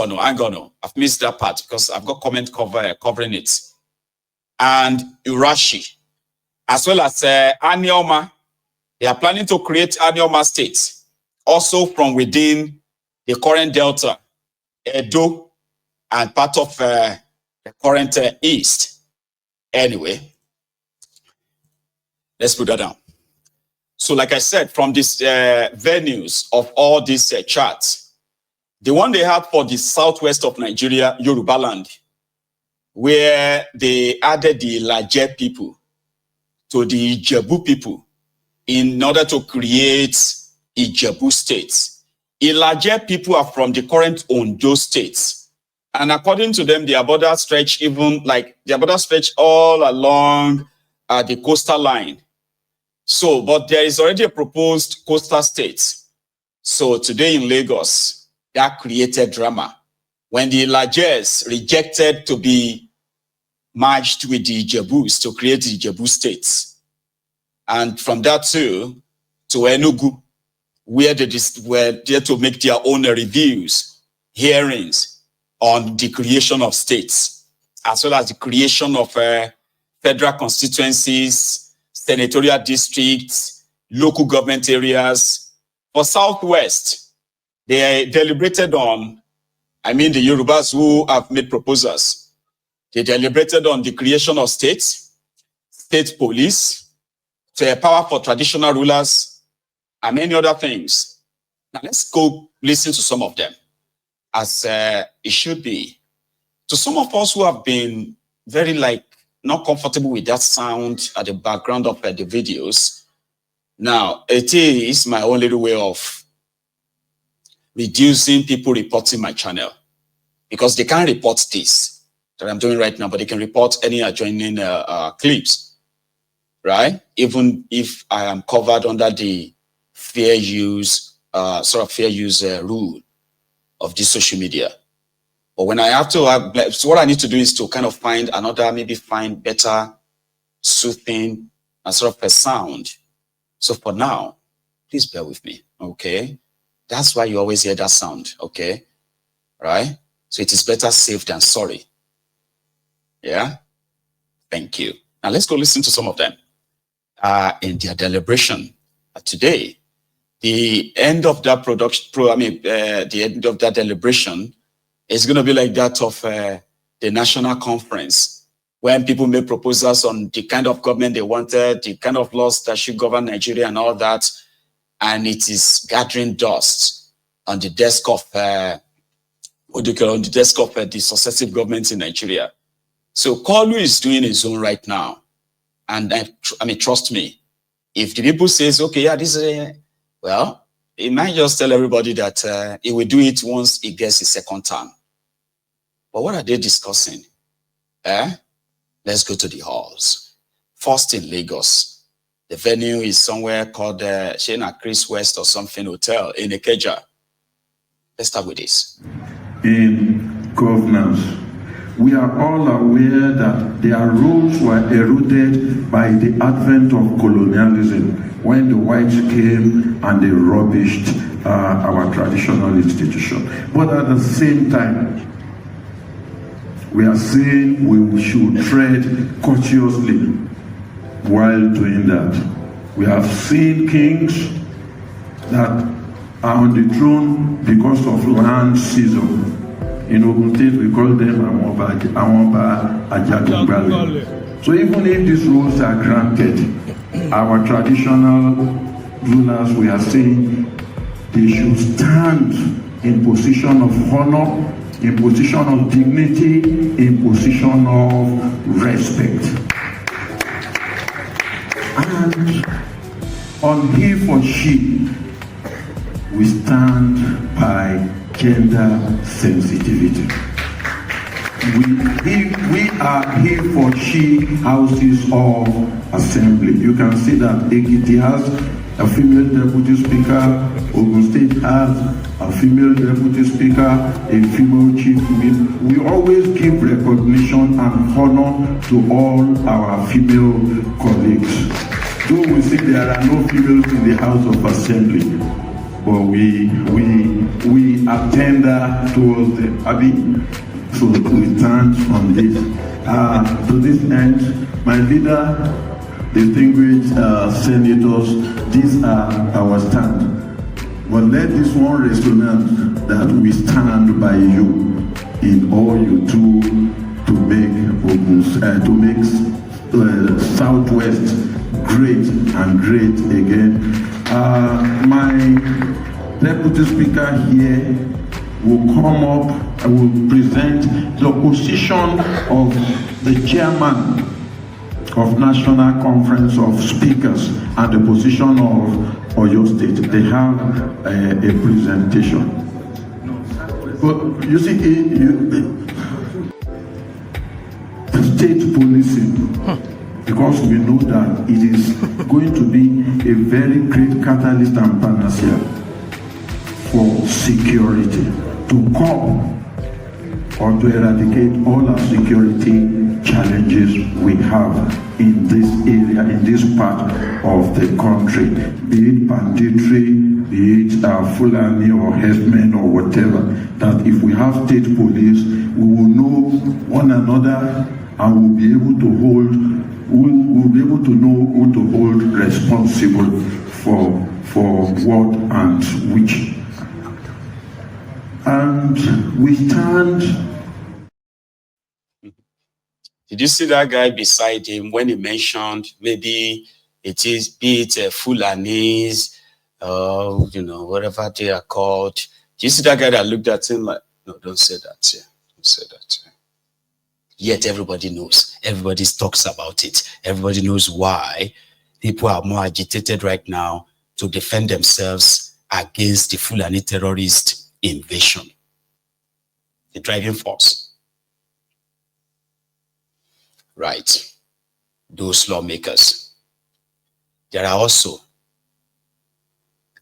I've missed that part because I've got comment covering it. And Urashi, as well as Anioma. They are planning to create Anioma State, also from within the current Delta, Edo, and part of the current East. Anyway, let's put that down. So like I said, from these venues of all these charts, the one they have for the southwest of Nigeria, Yoruba land, where they added the Ilaje people to the Ijebu people in order to create Ijebu State. Ilaje people are from the current Ondo State. And according to them, their border stretch all along the coastal line. So, but there is already a proposed coastal state. So today in Lagos, that created drama when the Ilajes rejected to be merged with the Ijebus to create the Ijebu State. And from that too, to Enugu, where they were there to make their own reviews, hearings on the creation of states, as well as the creation of federal constituencies, senatorial districts, local government areas. For Southwest, they deliberated on, the Yorubas who have made proposals, they deliberated on the creation of states, state police, to empower for traditional rulers, and many other things. Now let's go listen to some of them, as it should be. To some of us who have been very not comfortable with that sound at the background of the videos, now it is my own little way of reducing people reporting my channel, because they can't report this that I'm doing right now, but they can report any adjoining clips. Right? Even if I am covered under the fair use rule of this social media. But when I have to so what I need to do is to kind of find better soothing and sort of a sound. So for now, please bear with me, okay? That's why you always hear that sound, okay? Right? So it is better safe than sorry. Yeah? Thank you. Now let's go listen to some of them. In their deliberation today, the end of that the end of that deliberation is going to be like that of the national conference, when people make proposals on the kind of government they wanted, the kind of laws that should govern Nigeria and all that, and it is gathering dust on the desk of the successive governments in Nigeria. So Kalu is doing his own right now. And trust me, if the people says, okay, yeah, this is he might just tell everybody that he will do it once he gets his second term. But what are they discussing? Let's go to the halls. First in Lagos, the venue is somewhere called Shena Chris West or something hotel in Ikeja. Let's start with this. In governance, we are all aware that their roles were eroded by the advent of colonialism, when the whites came and they rubbished our traditional institution. But at the same time, we are saying we should tread courteously while doing that. We have seen kings that are on the throne because of land season. In Ogun State, we call them Awamba Ajagungbale. So even if these rules are granted, our traditional rulers, we are saying they should stand in position of honor, in position of dignity, in position of respect. And on he for she, we stand by gender sensitivity. We are here for she houses of assembly. You can see that Ekiti has a female deputy speaker, Ogun State has a female deputy speaker, a female chief whip. We always give recognition and honor to all our female colleagues. Though we see there are no females in the House of Assembly, but we attend towards the Abbey, so we stand on this. To this end, my leader, distinguished senators, these are our stand. But let this one resonate that we stand by you in all you do to make Southwest great and great again. My deputy speaker here will come up and will present the position of the chairman of National Conference of Speakers and the position of Oyo State. They have a presentation. But you see, state policing, because we know that it is going to be a very great catalyst and panacea for security, to curb or to eradicate all our security challenges we have in this area, in this part of the country, be it banditry, be it Fulani or herdsmen or whatever, that if we have state police, we will know one another and we'll be able to know who to hold responsible for what and which. And we stand. Did you see that guy beside him when he mentioned maybe it is, be it Fulanis, whatever they are called? Do you see that guy that looked at him like, no, don't say that here. Don't say that here. Yet everybody knows. Everybody talks about it. Everybody knows why people are more agitated right now to defend themselves against the Fulani terrorist invasion. The driving force. Right. Those lawmakers. There are also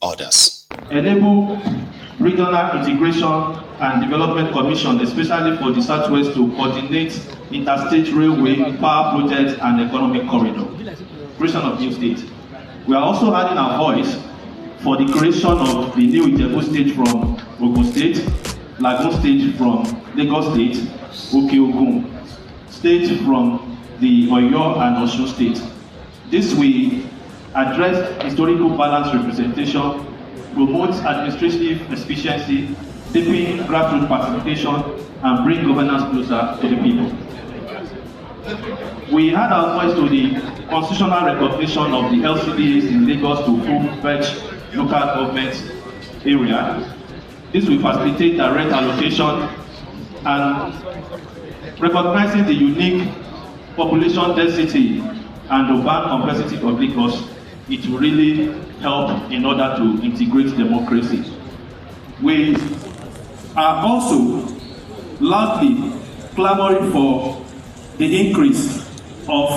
others. Enable regional integration and development commission, especially for the Southwest, to coordinate interstate railway, power projects, and economic corridor. Creation of new state. We are also adding our voice for the creation of the new Ijebu state from Ogun State, Lagun state from Lagos State, Oke-Ogun state from the Oyo and Osun state. This will address historical balanced representation, promote administrative efficiency, deepen grassroots participation, and bring governance closer to the people. We add our voice to the constitutional recognition of the LCDs in Lagos to full-fledged local government area. This will facilitate direct allocation and recognizing the unique population density and urban complexity of Lagos. It will really help in order to integrate democracy. We are also loudly clamoring for the increase of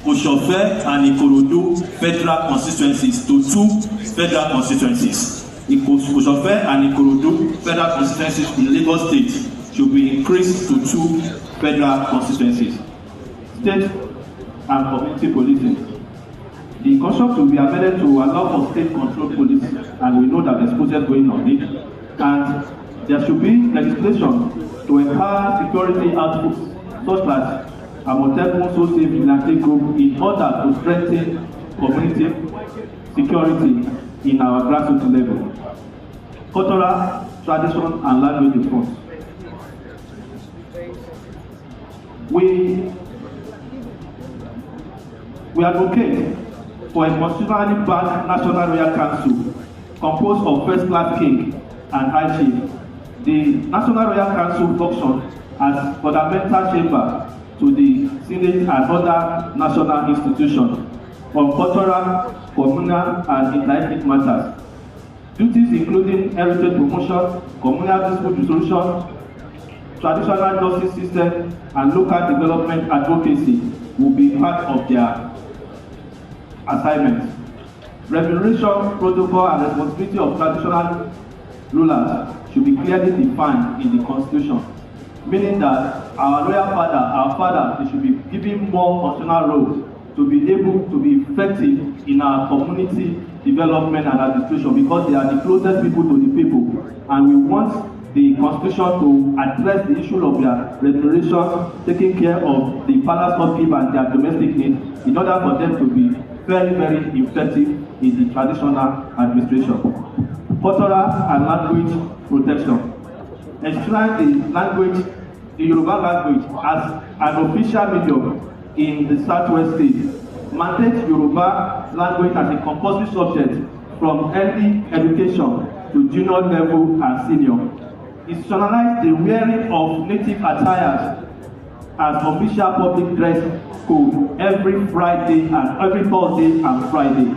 Oshofe and Ikorodu federal constituencies to 2 federal constituencies. Oshofe and Ikorodu federal constituencies in Lagos State should be increased to 2 federal constituencies. State and community policing. The construct will be amended to allow for state control police, and we know that there's process going on it. And there should be legislation to empower security outputs such as Amotekun Social Vigilante Group in order to strengthen community security in our grassroots level. Cultural, tradition, and language reforms. We advocate for a constitutionally backed National Royal Council composed of first-class king and high chief. The National Royal Council function as fundamental chamber to the Senate and other national institutions on cultural, communal, and interethnic matters. Duties including heritage promotion, communal dispute resolution, traditional justice system, and local development advocacy will be part of their assignments. Remuneration, protocol, and responsibility of traditional rulers should be clearly defined in the Constitution, meaning that our royal father, our father, they should be given more constitutional role to be able to be effective in our community development and administration because they are the closest people to the people, and we want the constitution to address the issue of their remuneration, taking care of the palace upkeep and their domestic needs in order for them to be very, very effective in the traditional administration. Cultural and language protection. Enshrine the Yoruba language as an official medium in the Southwest states. Mandate Yoruba language as a compulsory subject from early education to junior level and senior. Institutionalize the wearing of native attires as official public dress code every Friday and every Thursday and Friday.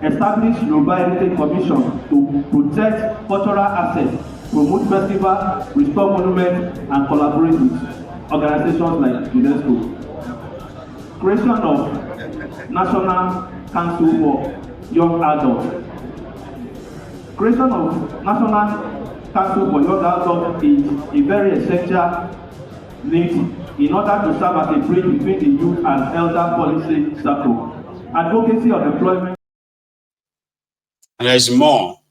Establish Yoruba Heritage Commission to protect cultural assets, promote festivals, restore monuments, and collaborate with organizations like UNESCO. Creation of National Council for Young Adults. Creation of National Council for Young Adults is a very essential need in order to serve as a bridge between the youth and elder policy circle. Advocacy of employment. And there's more,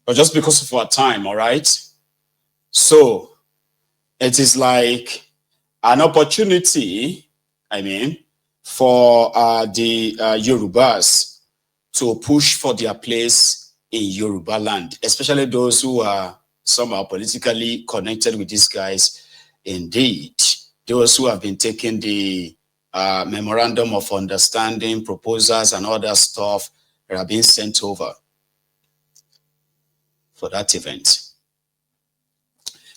but just because of our time, all right? So it is like an opportunity, for the Yorubas to push for their place in Yoruba land, especially those who are somehow politically connected with these guys. Indeed, those who have been taking the memorandum of understanding, proposals, and other stuff that are being sent over for that event.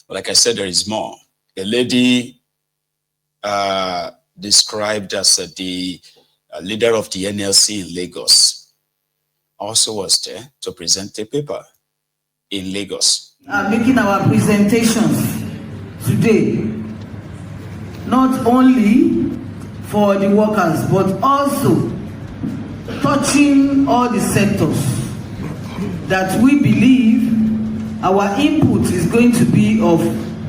But like I said, there is more. A lady described as the leader of the NLC in Lagos also was there to present a paper in Lagos. Making our presentations today, not only for the workers, but also touching all the sectors that we believe our input is going to be of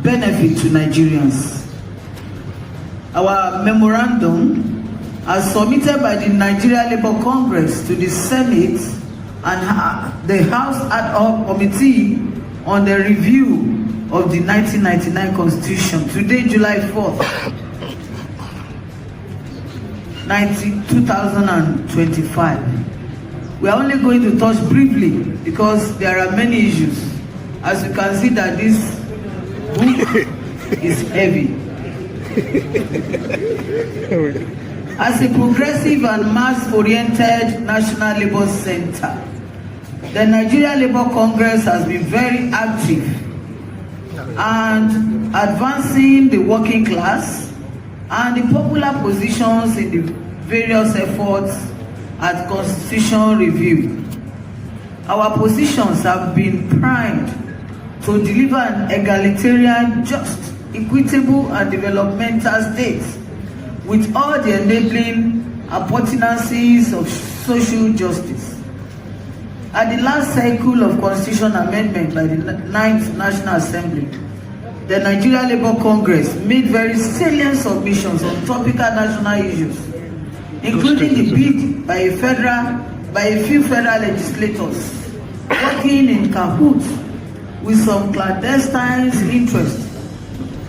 benefit to Nigerians. Our memorandum, as submitted by the Nigeria Labour Congress to the Senate and the House Ad Hoc Committee on the review of the 1999 Constitution, today, July 4th, 2025. We are only going to touch briefly because there are many issues. As you can see that this book is heavy. As a progressive and mass-oriented National Labour Center, the Nigeria Labour Congress has been very active and advancing the working class and the popular positions in the various efforts at Constitution review. Our positions have been primed to deliver an egalitarian, just, equitable, and developmental state with all the enabling appurtenances of social justice. At the last cycle of Constitution amendment by the 9th National Assembly, the Nigeria Labour Congress made very salient submissions on topical national issues, including the bid by a few federal legislators working in cahoots with some clandestine interests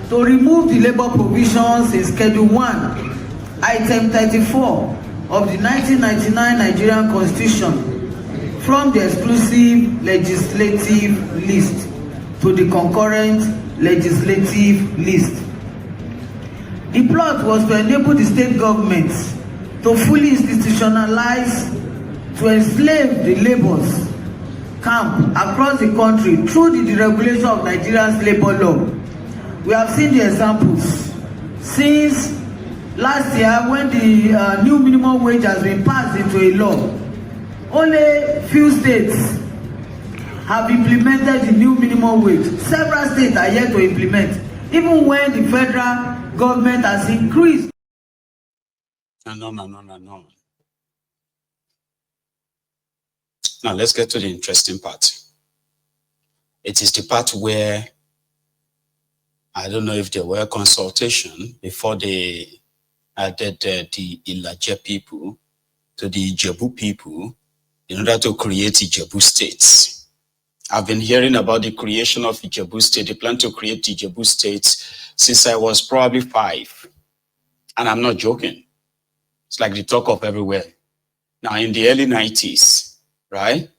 to remove the labor provisions in Schedule 1, Item 34 of the 1999 Nigerian Constitution from the exclusive legislative list to the concurrent legislative list. The plot was to enable the state governments to fully institutionalize, to enslave the laborers camp across the country through the deregulation of Nigeria's labor law. We have seen the examples since last year when the new minimum wage has been passed into a law. Only few states have implemented the new minimum wage. Several states are yet to implement, even when the federal government has increased. No. Now let's get to the interesting part. It is the part where I don't know if there were consultation before they added the Ilaje people to the Ijebu people in order to create Ijebu State. I've been hearing about the creation of Ijebu State. They plan to create Ijebu State since I was probably 5. And I'm not joking. It's like the talk of everywhere. Now, in the early 90s, right,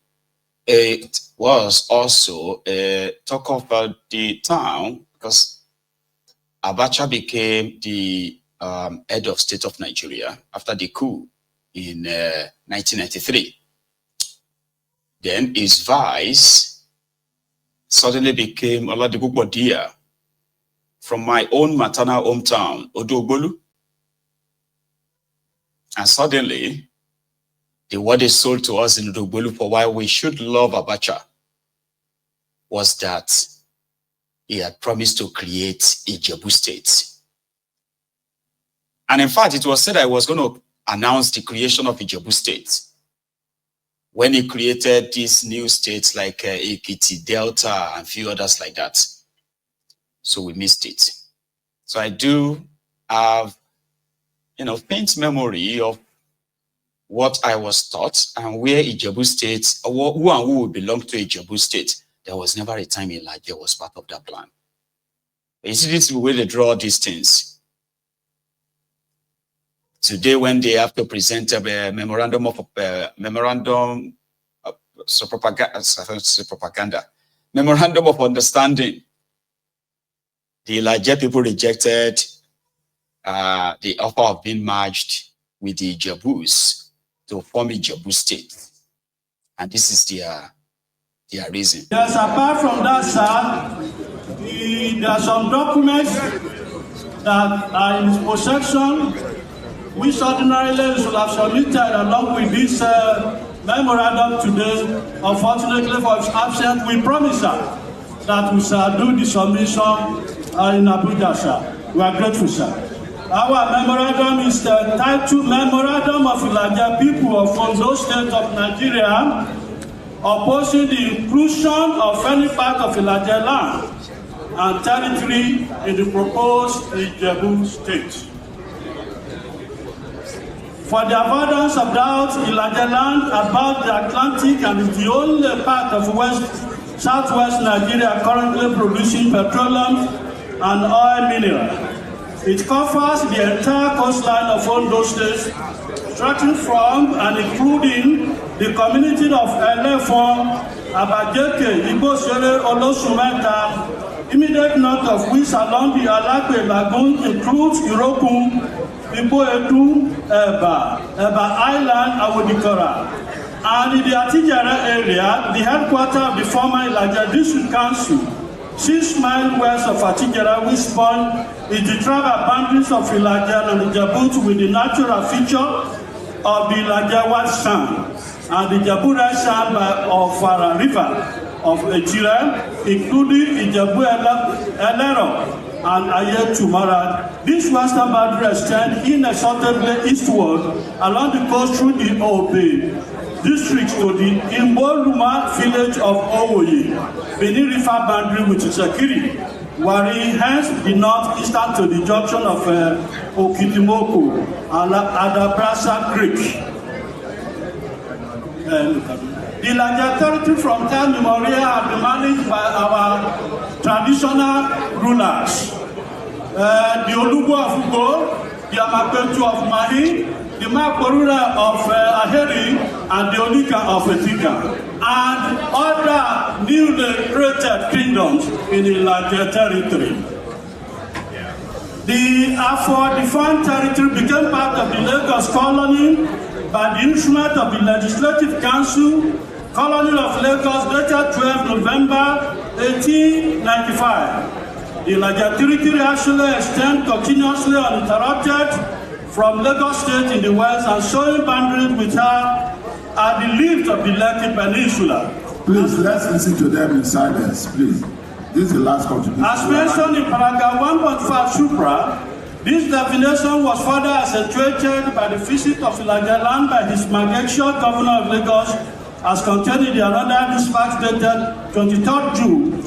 it was also a talk of the town because Abacha became the head of state of Nigeria after the coup in 1993. Then his vice suddenly became Oladipupo Dia from my own maternal hometown, Odogbolu. And suddenly, the word is sold to us in Odogbolu for why we should love Abacha was that he had promised to create Ijebu State. And in fact, it was said I was going to announce the creation of Ijebu State when he created these new states like Ekiti, Delta, and a few others like that. So we missed it. So I do have, faint memory of what I was taught and where Ijebu State, or who and who would belong to Ijebu State. There was never a time in life there was part of that plan. You see, this is the way they draw these things. Today, when they have to present a memorandum of understanding, the Ilaje people rejected the offer of being merged with the Ijebus to form Ijebu State, and this is their reason. Yes, apart from that, sir, there are some documents that are in his possession, which ordinarily should have submitted along with this memorandum today. Unfortunately for his absence, we promise, sir, that we shall do the submission in Abuja, sir. We are grateful, sir. Our memorandum is the titled Memorandum of Ilaje People of Ondo State of Nigeria, opposing the inclusion of any part of Ilaje land and territory in the proposed Ijebu State. For the avoidance of doubt, Ilaje land about the Atlantic and is the only part of southwest Nigeria currently producing petroleum and oil mineral. It covers the entire coastline of Ondo State, starting from and including the community of Elefon, Abajeke, Ibosere, Olosumeta, immediate north of which along the Alakwe Lagoon includes Irokun, Iboedu, Eba Island, Awodikora. And in the Atijara area, the headquarters of the former Ilaje District Council, 6 miles west of Atijara, which point is the tribal boundaries of Ilaje and Ijebu with the natural feature of the Ilaje white sand and the Ijebu red sand of Fara River of Ejire, including Ijebu Elero and Ayetu Mara. This western boundary extends inexorably eastward along the coast through the Obe district to the Imboluma village of Owoye, Benin River boundary with Sekiri, Wari, hence the northeastern to the junction of Okitimoko and Adabrasa Creek. The Ilaje territory from time immemorial have been managed by our traditional rulers. The Olugo of Ugo, the Amapetu of Mahi, the Maporura of Aheri, and the Onika of Etika, and other newly created kingdoms in the Ilaje territory. The Afro-defined territory became part of the Lagos colony by the instrument of the Legislative Council, Colony of Lagos, dated 12 November 1895. The Ilaje territory actually extends continuously uninterrupted from Lagos State in the west and showing boundaries with her at the lift of the Lekki Peninsula. Please, let's listen to them in silence, please. This is the last contribution. As mentioned in paragraph 1.5 Supra, this definition was further accentuated by the visit of Ilaje land by His Majesty Governor of Lagos, as contained in the another dispatch dated 23rd June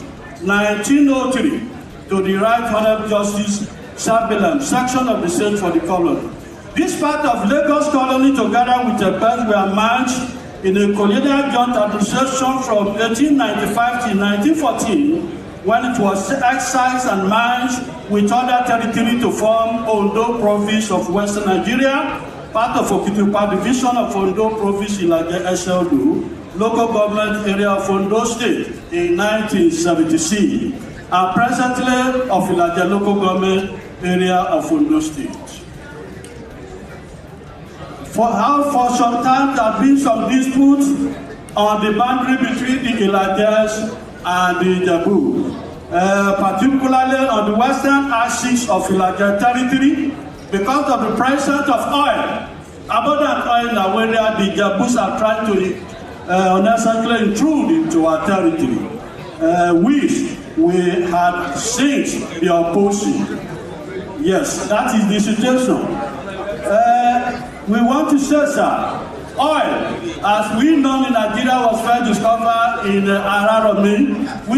1903 to the Right Honourable Justice Shabilam, section of the state for the colony. This part of Lagos colony, together with the belt, were merged in a colonial joint administration from 1895 to 1914, when it was excised and merged with other territory to form Ondo province of Western Nigeria, part of Okitipa division of Ondo province in Esheldu, local government area of Ondo State in 1976, and presently of Ilaje local government area of Ondo State. For some time there have been some disputes on the boundary between the Ilajes and the Ijebu, particularly on the western axis of Ilaje territory, because of the presence of oil, abundant oil in our area. The Ijebus are trying to unnecessarily intrude into our territory, which we had since the opposing. Yes, that is the situation. We want to say, sir, oil, as we know in Nigeria, was first discovered in Araromi.